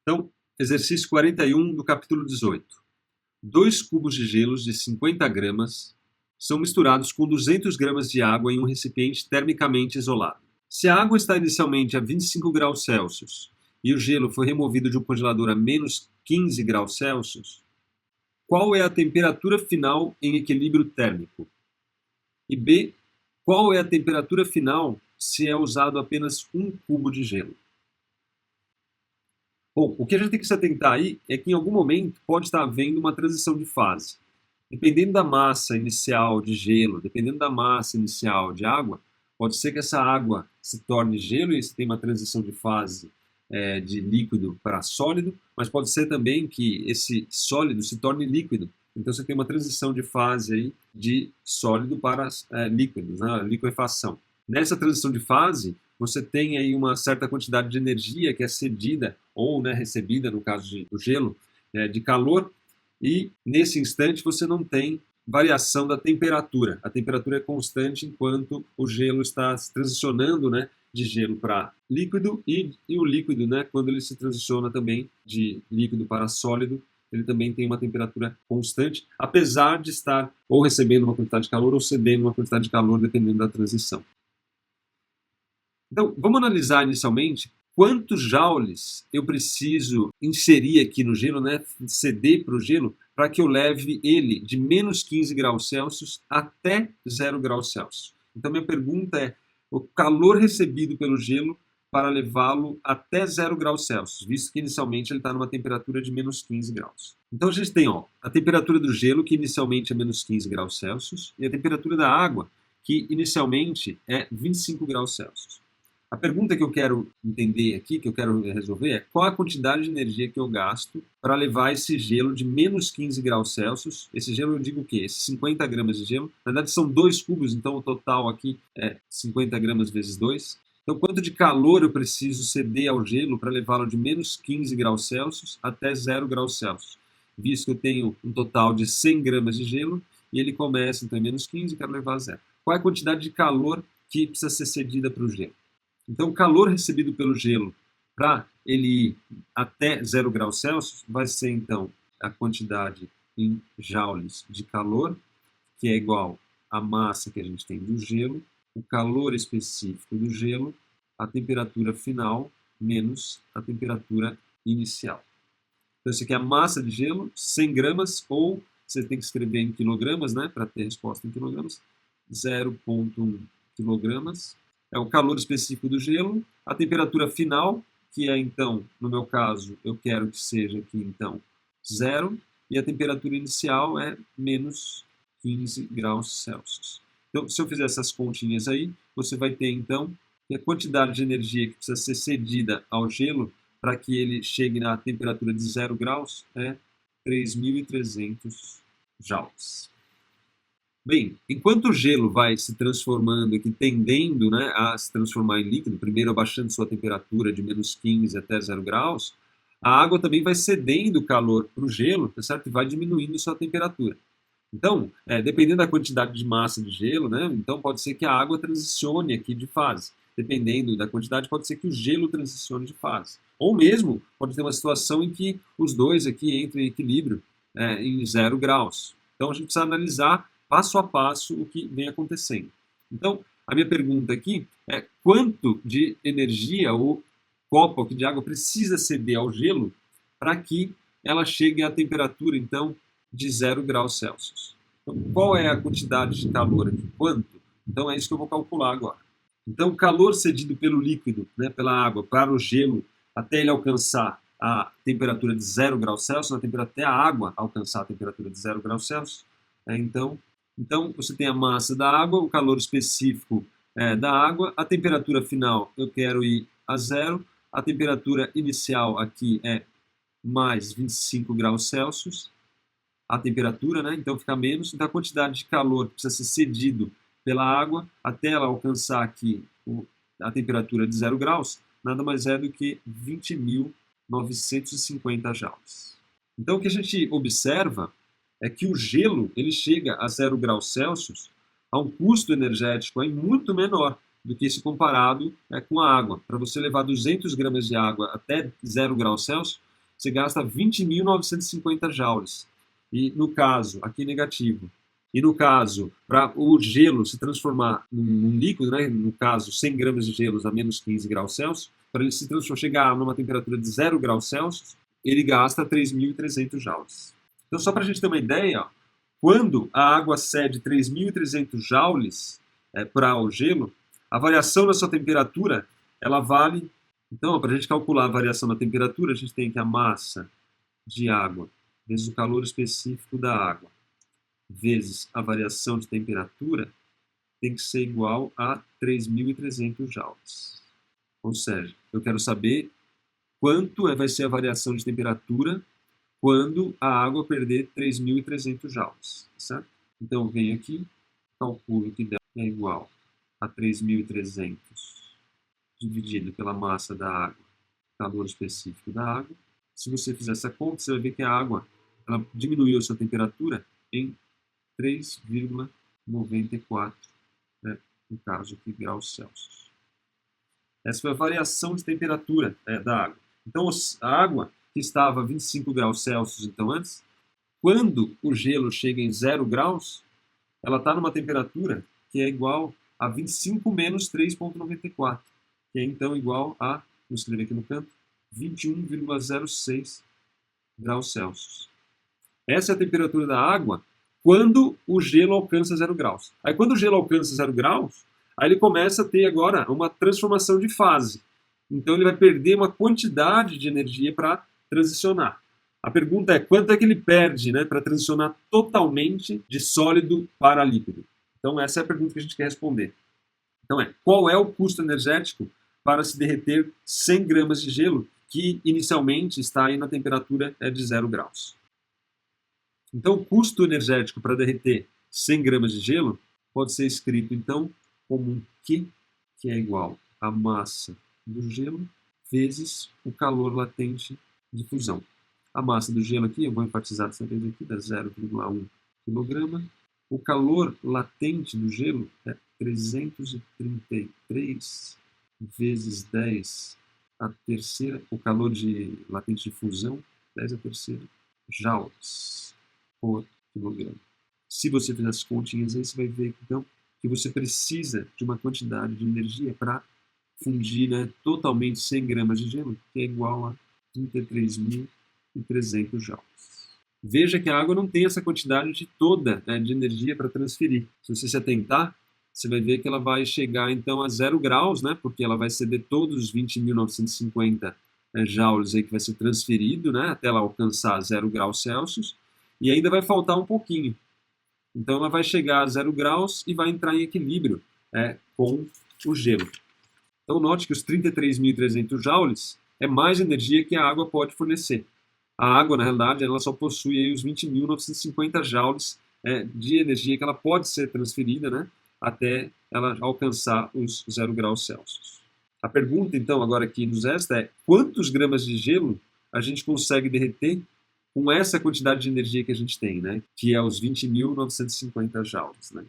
Então, exercício 41 do capítulo 18. 2 cubos de gelo de 50 gramas são misturados com 200 gramas de água em um recipiente termicamente isolado. Se a água está inicialmente a 25 graus Celsius e o gelo foi removido de um congelador a menos 15 graus Celsius, qual é a temperatura final em equilíbrio térmico? E B, qual é a temperatura final se é usado apenas 1 cubo de gelo? Bom, o que a gente tem que se atentar aí é que em algum momento pode estar havendo uma transição de fase. Dependendo da massa inicial de gelo, dependendo da massa inicial de água, pode ser que essa água se torne gelo e você tem uma transição de fase de líquido para sólido, mas pode ser também que esse sólido se torne líquido. Então você tem uma transição de fase aí de sólido para líquidos, né? Liquefação. Nessa transição de fase, você tem aí uma certa quantidade de energia que é cedida ou recebida, no caso do gelo, de calor, e nesse instante você não tem variação da temperatura. A temperatura é constante enquanto o gelo está se transicionando de gelo para líquido e o líquido, quando ele se transiciona também de líquido para sólido, ele também tem uma temperatura constante, apesar de estar ou recebendo uma quantidade de calor ou cedendo uma quantidade de calor, dependendo da transição. Então, vamos analisar inicialmente quantos joules eu preciso inserir aqui no gelo, ceder para o gelo, para que eu leve ele de menos 15 graus Celsius até 0 graus Celsius. Então, minha pergunta é o calor recebido pelo gelo para levá-lo até 0 graus Celsius, visto que inicialmente ele está numa temperatura de menos 15 graus. Então, a gente tem a temperatura do gelo, que inicialmente é menos 15 graus Celsius, e a temperatura da água, que inicialmente é 25 graus Celsius. A pergunta que eu quero entender aqui, que eu quero resolver, é qual a quantidade de energia que eu gasto para levar esse gelo de menos 15 graus Celsius. Esse gelo, eu digo o quê? Esses 50 gramas de gelo. Na verdade, são 2 cubos, então o total aqui é 50 gramas vezes 2. Então, quanto de calor eu preciso ceder ao gelo para levá-lo de menos 15 graus Celsius até 0 graus Celsius? Visto que eu tenho um total de 100 gramas de gelo e ele começa então em menos 15 e quero levar a 0. Qual é a quantidade de calor que precisa ser cedida para o gelo? Então, o calor recebido pelo gelo para ele ir até 0 graus Celsius vai ser, então, a quantidade em joules de calor, que é igual à massa que a gente tem do gelo, o calor específico do gelo, a temperatura final menos a temperatura inicial. Então, isso aqui é a massa de gelo, 100 gramas, ou você tem que escrever em quilogramas, para ter resposta em quilogramas, 0,1 quilogramas. É o calor específico do gelo, a temperatura final, que é então, no meu caso, eu quero que seja aqui então 0, e a temperatura inicial é menos 15 graus Celsius. Então, se eu fizer essas continhas aí, você vai ter então que a quantidade de energia que precisa ser cedida ao gelo para que ele chegue na temperatura de 0 graus é 3.300 joules. Bem, enquanto o gelo vai se transformando aqui, tendendo a se transformar em líquido, primeiro abaixando sua temperatura de menos 15 até 0 graus, a água também vai cedendo calor para o gelo, tá certo? E vai diminuindo sua temperatura. Então, dependendo da quantidade de massa de gelo, então pode ser que a água transicione aqui de fase. Dependendo da quantidade, pode ser que o gelo transicione de fase. Ou mesmo, pode ter uma situação em que os dois aqui entrem em equilíbrio em 0 graus. Então, a gente precisa analisar passo a passo o que vem acontecendo. Então, a minha pergunta aqui é quanto de energia o copo de água precisa ceder ao gelo para que ela chegue à temperatura, então, de 0 graus Celsius. Então, qual é a quantidade de calor aqui? Quanto? Então, é isso que eu vou calcular agora. Então, o calor cedido pelo líquido, pela água, para o gelo, até ele alcançar a temperatura de 0 graus Celsius, até a água alcançar a temperatura de 0 graus Celsius, então, você tem a massa da água, o calor específico da água, a temperatura final eu quero ir a 0, a temperatura inicial aqui é mais 25 graus Celsius, a temperatura, então fica menos, então a quantidade de calor que precisa ser cedido pela água até ela alcançar aqui a temperatura de 0 graus, nada mais é do que 20.950 joules. Então, o que a gente observa é que o gelo ele chega a 0 graus Celsius a um custo energético muito menor do que se comparado com a água. Para você levar 200 gramas de água até 0 graus Celsius, você gasta 20.950 joules. E no caso, aqui negativo. E no caso, para o gelo se transformar num líquido, né, no caso, 100 gramas de gelo a menos 15 graus Celsius, para ele se transformar, chegar numa temperatura de 0 graus Celsius, ele gasta 3.300 joules. Então, só para a gente ter uma ideia, ó, quando a água cede 3.300 joules para o gelo, a variação da sua temperatura, ela vale... Então, para a gente calcular a variação da temperatura, a gente tem que a massa de água vezes o calor específico da água vezes a variação de temperatura tem que ser igual a 3.300 joules. Ou seja, eu quero saber quanto vai ser a variação de temperatura quando a água perder 3.300 joules, certo? Então, eu venho aqui, calculo que é igual a 3.300 dividido pela massa da água, calor específico da água. Se você fizer essa conta, você vai ver que a água ela diminuiu a sua temperatura em 3,94, né, no caso aqui, graus Celsius. Essa foi a variação de temperatura da água. Então, a água que estava a 25 graus Celsius então antes, quando o gelo chega em 0 graus, ela está numa temperatura que é igual a 25 menos 3,94, que é então igual a, vou escrever aqui no canto, 21,06 graus Celsius. Essa é a temperatura da água quando o gelo alcança 0 graus. Aí quando o gelo alcança 0 graus, aí ele começa a ter agora uma transformação de fase. Então ele vai perder uma quantidade de energia para transicionar. A pergunta é quanto é que ele perde, né, para transicionar totalmente de sólido para líquido? Então essa é a pergunta que a gente quer responder. Então qual é o custo energético para se derreter 100 gramas de gelo que inicialmente está aí na temperatura de 0 graus? Então, o custo energético para derreter 100 gramas de gelo pode ser escrito, então, como um Q, que é igual à massa do gelo vezes o calor latente de fusão. A massa do gelo aqui, eu vou enfatizar dessa vez aqui, dá 0,1 kg. O calor latente do gelo é 333 vezes 10 a terceira, o calor latente de fusão, 10 a terceira joules por quilograma. Se você fizer as continhas aí, você vai ver então que você precisa de uma quantidade de energia para fundir, né, totalmente 100 gramas de gelo, que é igual a 33.300 joules. Veja que a água não tem essa quantidade toda, né, de energia para transferir. Se você se atentar, você vai ver que ela vai chegar então a 0 graus, né, porque ela vai ceder todos os 20.950 joules aí que vai ser transferido, né, até ela alcançar 0 graus Celsius, e ainda vai faltar um pouquinho. Então ela vai chegar a 0 graus e vai entrar em equilíbrio com o gelo. Então note que os 33.300 joules é mais energia que a água pode fornecer. A água, na realidade, ela só possui aí os 20.950 joules de energia que ela pode ser transferida, né, até ela alcançar os 0 graus Celsius. A pergunta, então, agora aqui nos resta é quantos gramas de gelo a gente consegue derreter com essa quantidade de energia que a gente tem, né, que é os 20.950 joules. Né?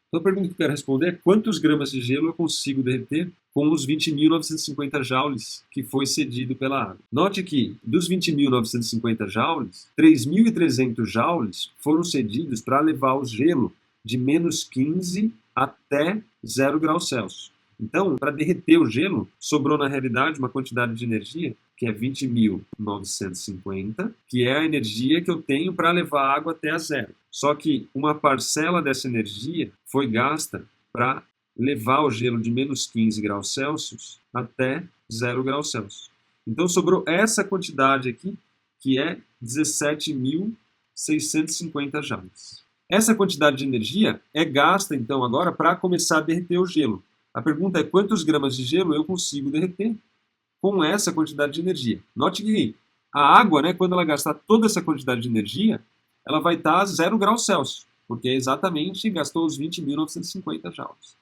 Então a pergunta que eu quero responder é quantos gramas de gelo eu consigo derreter com os 20.950 joules que foi cedido pela água. Note que dos 20.950 joules, 3.300 joules foram cedidos para levar o gelo de menos 15 até 0 graus Celsius. Então, para derreter o gelo, sobrou na realidade uma quantidade de energia que é 20.950, que é a energia que eu tenho para levar a água até a 0. Só que uma parcela dessa energia foi gasta para levar o gelo de menos 15 graus Celsius até 0 graus Celsius. Então sobrou essa quantidade aqui, que é 17.650 joules. Essa quantidade de energia é gasta, então, agora para começar a derreter o gelo. A pergunta é quantos gramas de gelo eu consigo derreter com essa quantidade de energia. Note que a água, né, quando ela gastar toda essa quantidade de energia, ela vai estar a 0 graus Celsius, porque exatamente gastou os 20.950 joules.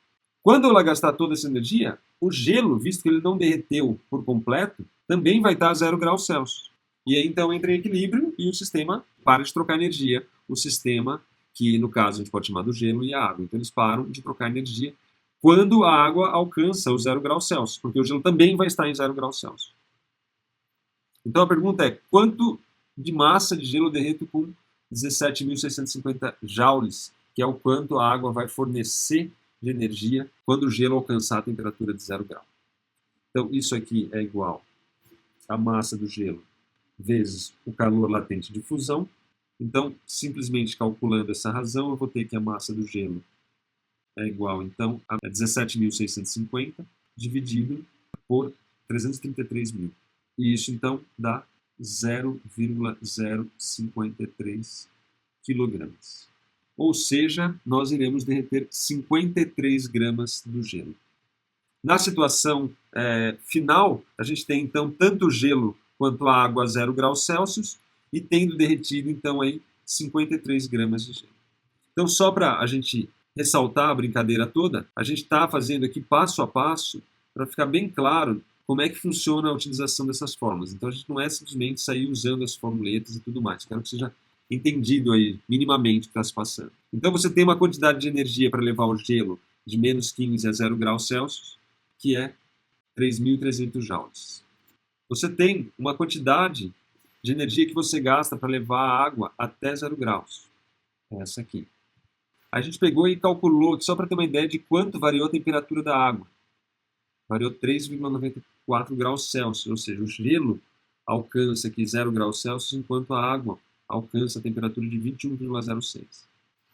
Quando ela gastar toda essa energia, o gelo, visto que ele não derreteu por completo, também vai estar a 0 graus Celsius. E aí então entra em equilíbrio e o sistema para de trocar energia. O sistema, que no caso a gente pode chamar do gelo e a água. Então eles param de trocar energia quando a água alcança os 0 graus Celsius, porque o gelo também vai estar em 0 graus Celsius. Então a pergunta é, quanto de massa de gelo eu derreto com 17.650 joules, que é o quanto a água vai fornecer de energia quando o gelo alcançar a temperatura de 0 grau. Então isso aqui é igual a massa do gelo vezes o calor latente de fusão. Então, simplesmente calculando essa razão, eu vou ter que a massa do gelo é igual, então, a 17.650 dividido por 333.000. E isso, então, dá 0,053 quilogramas. Ou seja, nós iremos derreter 53 gramas do gelo. Na situação final, a gente tem, então, tanto o gelo quanto a água a 0 graus Celsius e tendo derretido, então, aí 53 gramas de gelo. Então, só para a gente ressaltar a brincadeira toda, a gente está fazendo aqui passo a passo para ficar bem claro como é que funciona a utilização dessas fórmulas. Então, a gente não é simplesmente sair usando as formuletas e tudo mais. Quero que seja entendido aí, minimamente, o que está se passando. Então, você tem uma quantidade de energia para levar o gelo de menos 15 a 0 graus Celsius, que é 3.300 joules. Você tem uma quantidade de energia que você gasta para levar a água até 0 graus. É essa aqui. A gente pegou e calculou, só para ter uma ideia de quanto variou a temperatura da água. Variou 3,94 graus Celsius, ou seja, o gelo alcança aqui 0 graus Celsius, enquanto a água alcança a temperatura de 21,06.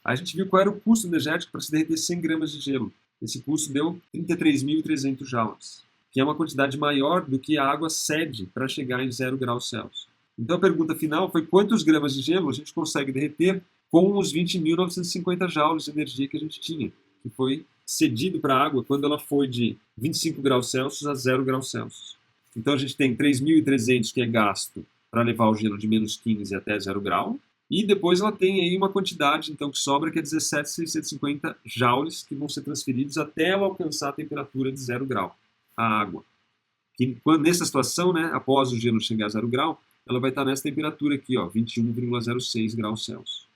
A gente viu qual era o custo energético para se derreter 100 gramas de gelo. Esse custo deu 33.300 joules, que é uma quantidade maior do que a água cede para chegar em 0 graus Celsius. Então a pergunta final foi quantos gramas de gelo a gente consegue derreter com os 20.950 joules de energia que a gente tinha, que foi cedido para a água quando ela foi de 25 graus Celsius a 0 graus Celsius. Então a gente tem 3.300 que é gasto para levar o gelo de menos 15 até 0 grau, e depois ela tem aí uma quantidade então que sobra, que é 17.650 joules, que vão ser transferidos até ela alcançar a temperatura de 0 grau, a água. Que, nessa situação, né, após o gelo chegar a 0 grau, ela vai estar nessa temperatura aqui, ó, 21,06 graus Celsius.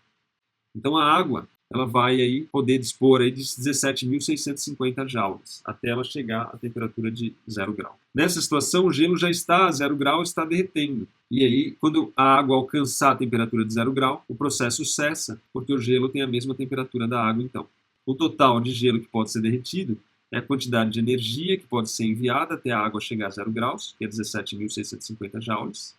Então a água ela vai aí poder dispor aí de 17.650 joules, até ela chegar à temperatura de 0 grau. Nessa situação, o gelo já está a 0 grau, está derretendo. E aí, quando a água alcançar a temperatura de 0 grau, o processo cessa, porque o gelo tem a mesma temperatura da água, então. O total de gelo que pode ser derretido é a quantidade de energia que pode ser enviada até a água chegar a 0 graus, que é 17.650 joules,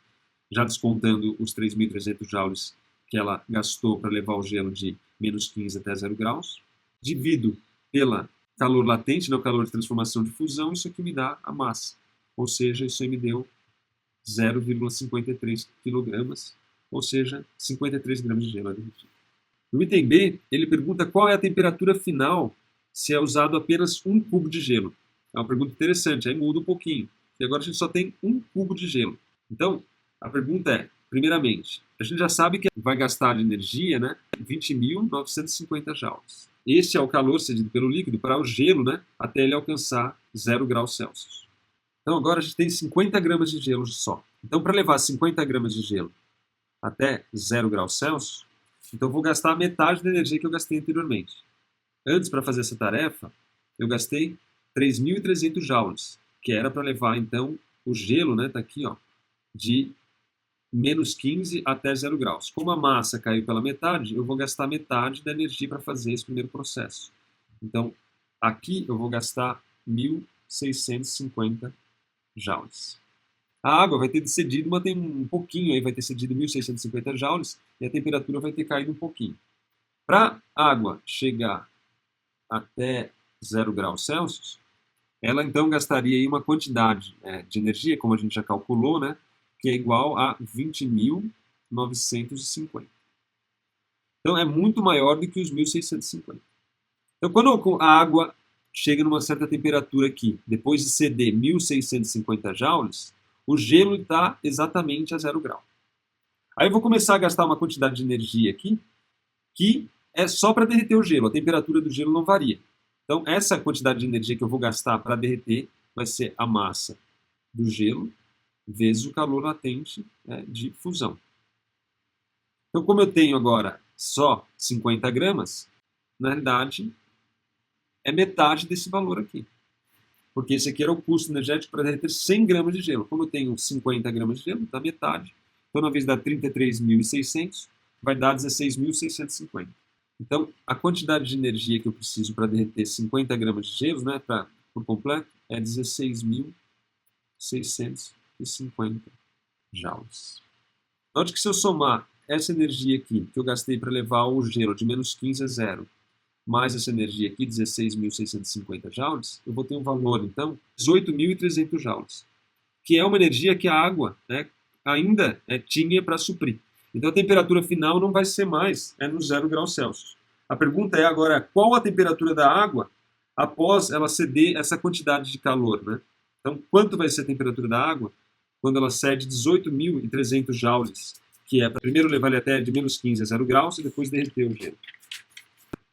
já descontando os 3.300 joules que ela gastou para levar o gelo de menos 15 até 0 graus, divido pela calor latente, o calor de transformação de fusão, isso aqui me dá a massa. Ou seja, isso aí me deu 0,53 kg, ou seja, 53 gramas de gelo derretido. No item B, ele pergunta qual é a temperatura final se é usado apenas 1 cubo de gelo. É uma pergunta interessante, aí muda um pouquinho. E agora a gente só tem 1 cubo de gelo. Então, a pergunta é, primeiramente, a gente já sabe que vai gastar de energia, né, 20.950 joules. Este é o calor cedido pelo líquido para o gelo, né, até ele alcançar 0 graus Celsius. Então agora a gente tem 50 gramas de gelo só. Então para levar 50 gramas de gelo até 0 graus Celsius, então eu vou gastar a metade da energia que eu gastei anteriormente. Antes, para fazer essa tarefa, eu gastei 3.300 joules, que era para levar então o gelo, né, tá aqui, ó, de menos 15 até 0 graus. Como a massa caiu pela metade, eu vou gastar metade da energia para fazer esse primeiro processo. Então, aqui eu vou gastar 1.650 joules. A água vai ter cedido um pouquinho, aí vai ter cedido 1.650 joules e a temperatura vai ter caído um pouquinho. Para a água chegar até 0 graus Celsius, ela então gastaria aí uma quantidade de energia, como a gente já calculou, né, que é igual a 20.950. Então é muito maior do que os 1.650. Então quando a água chega numa certa temperatura aqui, depois de ceder 1.650 joules, o gelo está exatamente a 0 grau. Aí eu vou começar a gastar uma quantidade de energia aqui, que é só para derreter o gelo, a temperatura do gelo não varia. Então essa quantidade de energia que eu vou gastar para derreter vai ser a massa do gelo vezes o calor latente de fusão. Então, como eu tenho agora só 50 gramas, na realidade, é metade desse valor aqui. porque esse aqui era o custo energético para derreter 100 gramas de gelo. Como eu tenho 50 gramas de gelo, dá metade. Então, na vez de dar 33.600, vai dar 16.650. Então, a quantidade de energia que eu preciso para derreter 50 gramas de gelo, né, por completo, é 16.650 joules. Note que se eu somar essa energia aqui, que eu gastei para levar o gelo de menos 15 a zero, mais essa energia aqui, 16.650 joules, eu vou ter um valor, então, 18.300 joules, que é uma energia que a água, né, ainda tinha para suprir. Então a temperatura final não vai ser mais no 0 graus Celsius. A pergunta é agora, qual a temperatura da água após ela ceder essa quantidade de calor, né? Então, quanto vai ser a temperatura da água quando ela cede 18.300 joules, que é para primeiro levar ele até de menos 15 a 0 graus e depois derreter o gelo.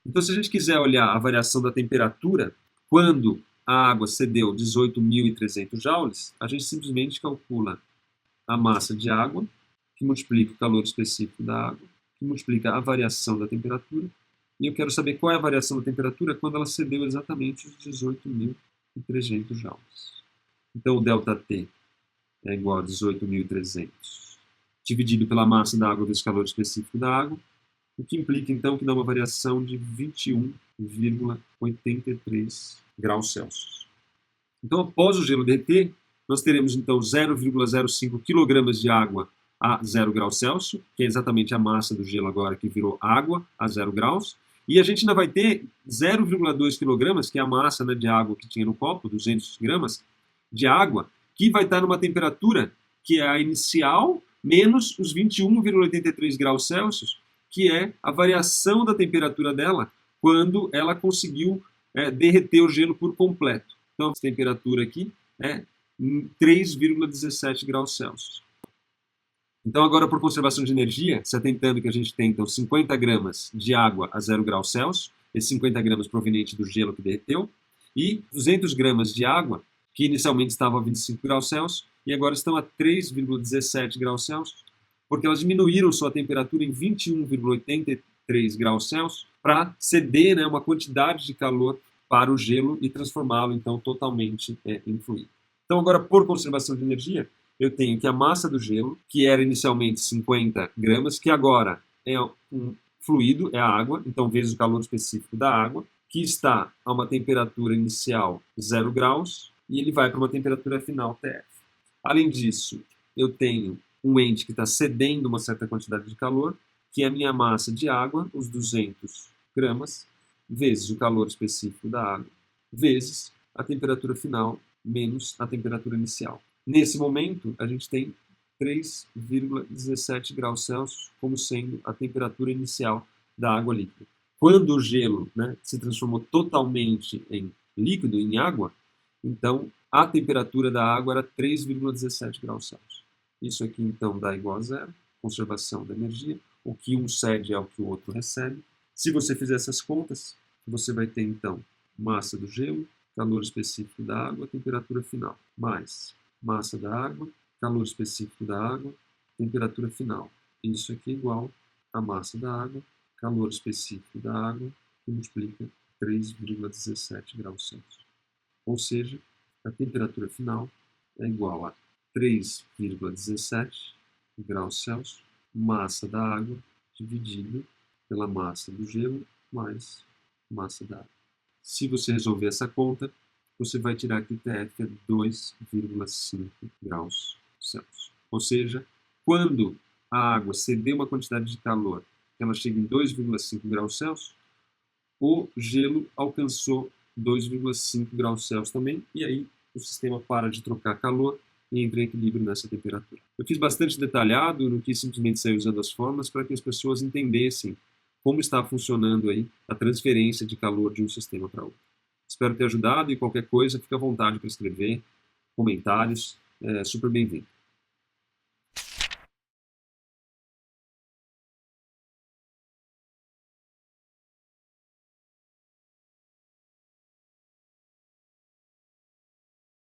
Então, se a gente quiser olhar a variação da temperatura quando a água cedeu 18.300 joules, a gente simplesmente calcula a massa de água, que multiplica o calor específico da água, que multiplica a variação da temperatura, e eu quero saber qual é a variação da temperatura quando ela cedeu exatamente os 18.300 joules. Então, o ΔT é igual a 18.300 dividido pela massa da água vezes o calor específico da água, o que implica, então, que dá uma variação de 21,83 graus Celsius. Então, após o gelo derreter, nós teremos, então, 0,05 kg de água a 0 graus Celsius, que é exatamente a massa do gelo agora que virou água a 0 graus, e a gente ainda vai ter 0,2 kg, que é a massa, né, de água que tinha no copo, 200 gramas de água, que vai estar numa temperatura que é a inicial menos os 21,83 graus Celsius, que é a variação da temperatura dela quando ela conseguiu derreter o gelo por completo. Então, essa temperatura aqui é 3,17 graus Celsius. Então, agora, por conservação de energia, se atentando que a gente tem, então, 50 gramas de água a 0 graus Celsius, esses 50 gramas provenientes do gelo que derreteu, e 200 gramas de água, que inicialmente estavam a 25 graus Celsius, e agora estão a 3,17 graus Celsius, porque elas diminuíram sua temperatura em 21,83 graus Celsius para ceder, né, uma quantidade de calor para o gelo e transformá-lo, então, totalmente em fluido. Então, agora, por conservação de energia, eu tenho que a massa do gelo, que era inicialmente 50 gramas, que agora é um fluido, é a água, então vezes o calor específico da água, que está a uma temperatura inicial 0 graus, e ele vai para uma temperatura final TF. Além disso, eu tenho um ente que está cedendo uma certa quantidade de calor, que é a minha massa de água, os 200 gramas, vezes o calor específico da água, vezes a temperatura final, menos a temperatura inicial. Nesse momento, a gente tem 3,17 graus Celsius como sendo a temperatura inicial da água líquida. Quando o gelo, né, se transformou totalmente em líquido, em água, então a temperatura da água era 3,17 graus Celsius. Isso aqui, então, dá igual a zero, conservação da energia. O que um cede é o que o outro recebe. Se você fizer essas contas, você vai ter, então, massa do gelo, calor específico da água, temperatura final, mais massa da água, calor específico da água, temperatura final. Isso aqui é igual a massa da água, calor específico da água, que multiplica 3,17 graus Celsius. Ou seja, a temperatura final é igual a 3,17 graus Celsius, massa da água, dividido pela massa do gelo, mais massa da água. Se você resolver essa conta, você vai tirar que TF é 2,5 graus Celsius. Ou seja, quando a água ceder uma quantidade de calor, ela chega em 2,5 graus Celsius, o gelo alcançou 2,5 graus Celsius também, e aí o sistema para de trocar calor e entra em equilíbrio nessa temperatura. Eu fiz bastante detalhado, não quis simplesmente sair usando as fórmulas para que as pessoas entendessem como está funcionando aí a transferência de calor de um sistema para outro. Espero ter ajudado e qualquer coisa, fique à vontade para escrever comentários, super bem-vindo.